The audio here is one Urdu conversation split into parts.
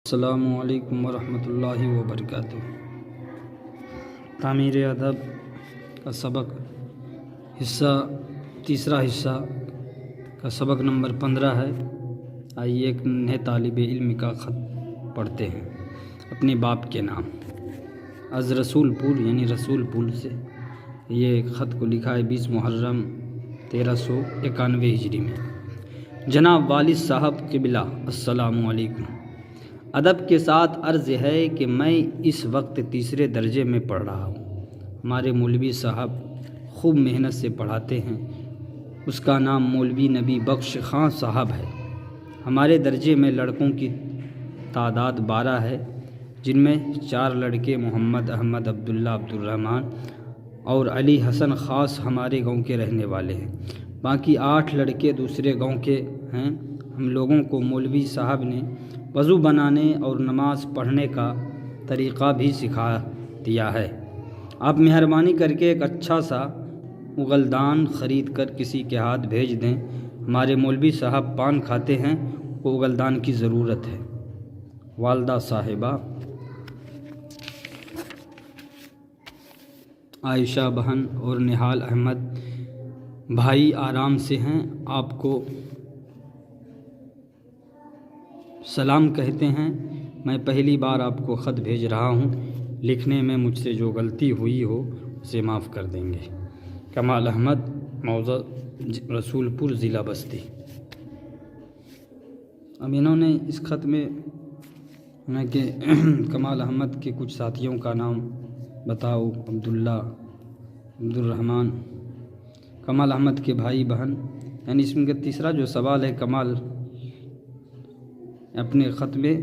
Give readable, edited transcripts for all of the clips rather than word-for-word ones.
السلام علیکم ورحمۃ اللہ وبرکاتہ۔ تعمیر ادب کا سبق تیسرا حصہ کا سبق نمبر 15 ہے۔ آئیے ایک نئے طالب علم کا خط پڑھتے ہیں اپنے باپ کے نام از رسول پور یعنی رسول پور سے۔ یہ خط کو لکھا ہے 20 محرم 1391 ہجری میں۔ جناب والد صاحب قبلہ، السلام علیکم۔ ادب کے ساتھ عرض ہے کہ میں اس وقت تیسرے درجے میں پڑھ رہا ہوں۔ ہمارے مولوی صاحب خوب محنت سے پڑھاتے ہیں۔ اس کا نام مولوی نبی بخش خان صاحب ہے۔ ہمارے درجے میں لڑکوں کی تعداد 12 ہے، جن میں 4 لڑکے محمد احمد عبداللہ عبدالرحمن اور علی حسن خاص ہمارے گاؤں کے رہنے والے ہیں۔ باقی 8 لڑکے دوسرے گاؤں کے ہیں۔ ہم لوگوں کو مولوی صاحب نے وضو بنانے اور نماز پڑھنے کا طریقہ بھی سکھا دیا ہے۔ آپ مہربانی کر کے ایک اچھا سا اگلدان خرید کر کسی کے ہاتھ بھیج دیں۔ ہمارے مولوی صاحب پان کھاتے ہیں، کو اگلدان کی ضرورت ہے۔ والدہ صاحبہ عائشہ بہن اور نہال احمد بھائی آرام سے ہیں، آپ کو سلام کہتے ہیں۔ میں پہلی بار آپ کو خط بھیج رہا ہوں، لکھنے میں مجھ سے جو غلطی ہوئی ہو اسے معاف کر دیں گے۔ کمال احمد، موضع رسول پور، ضلع بستی۔ اب انہوں نے اس خط میں کہ کمال احمد کے کچھ ساتھیوں کا نام بتاؤ، عبداللہ، عبدالرحمن، کمال احمد کے بھائی بہن، یعنی اس میں کا تیسرا جو سوال ہے، کمال اپنے خط میں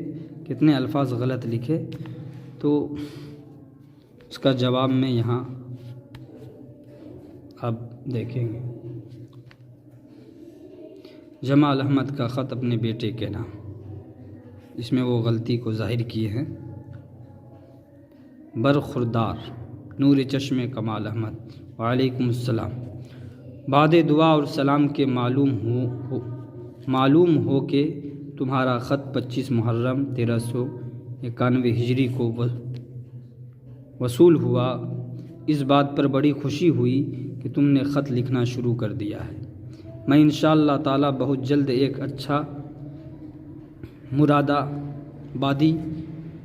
کتنے الفاظ غلط لکھے، تو اس کا جواب میں یہاں آپ دیکھیں گے۔ جمال احمد کا خط اپنے بیٹے کے نام، اس میں وہ غلطی کو ظاہر کیے ہیں۔ برخوردار نور چشم کمال احمد، وعلیکم السلام۔ بعد دعا اور سلام کے معلوم ہو کہ تمہارا خط 25 محرم 1391 ہجری کو وصول ہوا۔ اس بات پر بڑی خوشی ہوئی کہ تم نے خط لکھنا شروع کر دیا ہے۔ میں انشاءاللہ تعالی بہت جلد ایک اچھا مراد آبادی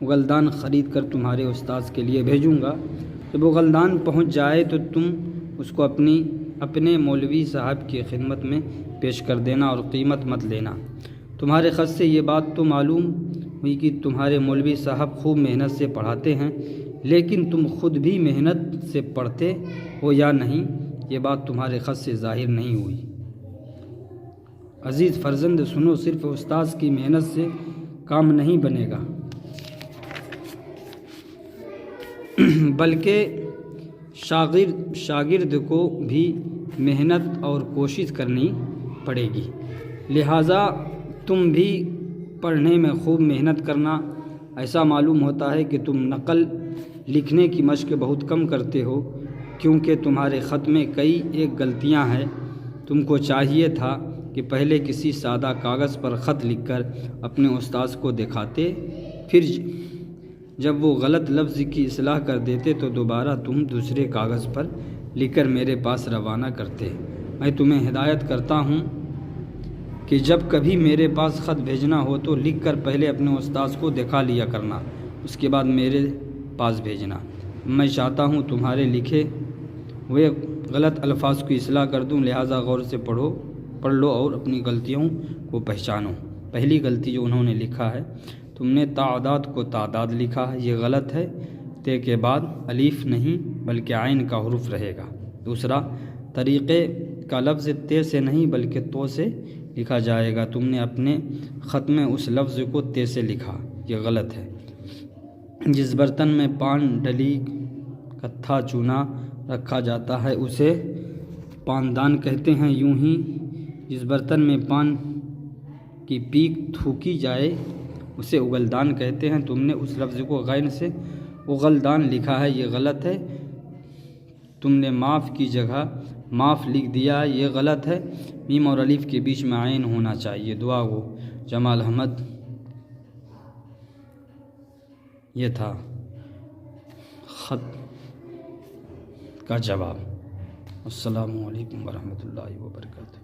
اگلدان خرید کر تمہارے استاذ کے لیے بھیجوں گا۔ جب اگلدان پہنچ جائے تو تم اس کو اپنے مولوی صاحب کی خدمت میں پیش کر دینا اور قیمت مت لینا۔ تمہارے خط سے یہ بات تو معلوم ہوئی کہ تمہارے مولوی صاحب خوب محنت سے پڑھاتے ہیں، لیکن تم خود بھی محنت سے پڑھتے ہو یا نہیں، یہ بات تمہارے خط سے ظاہر نہیں ہوئی۔ عزیز فرزند سنو، صرف استاذ کی محنت سے کام نہیں بنے گا، بلکہ شاگرد کو بھی محنت اور کوشش کرنی پڑے گی۔ لہٰذا تم بھی پڑھنے میں خوب محنت کرنا۔ ایسا معلوم ہوتا ہے کہ تم نقل لکھنے کی مشق بہت کم کرتے ہو، کیونکہ تمہارے خط میں ایک غلطیاں ہیں۔ تم کو چاہیے تھا کہ پہلے کسی سادہ کاغذ پر خط لکھ کر اپنے استاذ کو دکھاتے، پھر جب وہ غلط لفظ کی اصلاح کر دیتے تو دوبارہ تم دوسرے کاغذ پر لکھ کر میرے پاس روانہ کرتے۔ میں تمہیں ہدایت کرتا ہوں کہ جب کبھی میرے پاس خط بھیجنا ہو تو لکھ کر پہلے اپنے استاذ کو دکھا لیا کرنا، اس کے بعد میرے پاس بھیجنا۔ میں چاہتا ہوں تمہارے لکھے ہوئے غلط الفاظ کی اصلاح کر دوں، لہٰذا غور سے پڑھ لو اور اپنی غلطیوں کو پہچانو۔ پہلی غلطی جو انہوں نے لکھا ہے، تم نے تعداد کو تعداد لکھا ہے، یہ غلط ہے۔ تے کے بعد الف نہیں بلکہ عین کا حرف رہے گا۔ دوسرا، طریقے کا لفظ تے سے نہیں بلکہ تو سے لکھا جائے گا۔ تم نے اپنے خط میں اس لفظ کو تے سے لکھا، یہ غلط ہے۔ جس برتن میں پان ڈلی کتھا چونا رکھا جاتا ہے اسے پاندان کہتے ہیں، یوں ہی جس برتن میں پان کی پیک تھوکی جائے اسے اگلدان کہتے ہیں۔ تم نے اس لفظ کو غین سے اگلدان لکھا ہے، یہ غلط ہے۔ تم نے معاف کی جگہ معاف لکھ دیا، یہ غلط ہے۔ میم اور الف کے بیچ میں عین ہونا چاہیے۔ دعا گو جمال احمد یہ تھا خط کا جواب۔ السلام علیکم ورحمۃ اللہ وبرکاتہ۔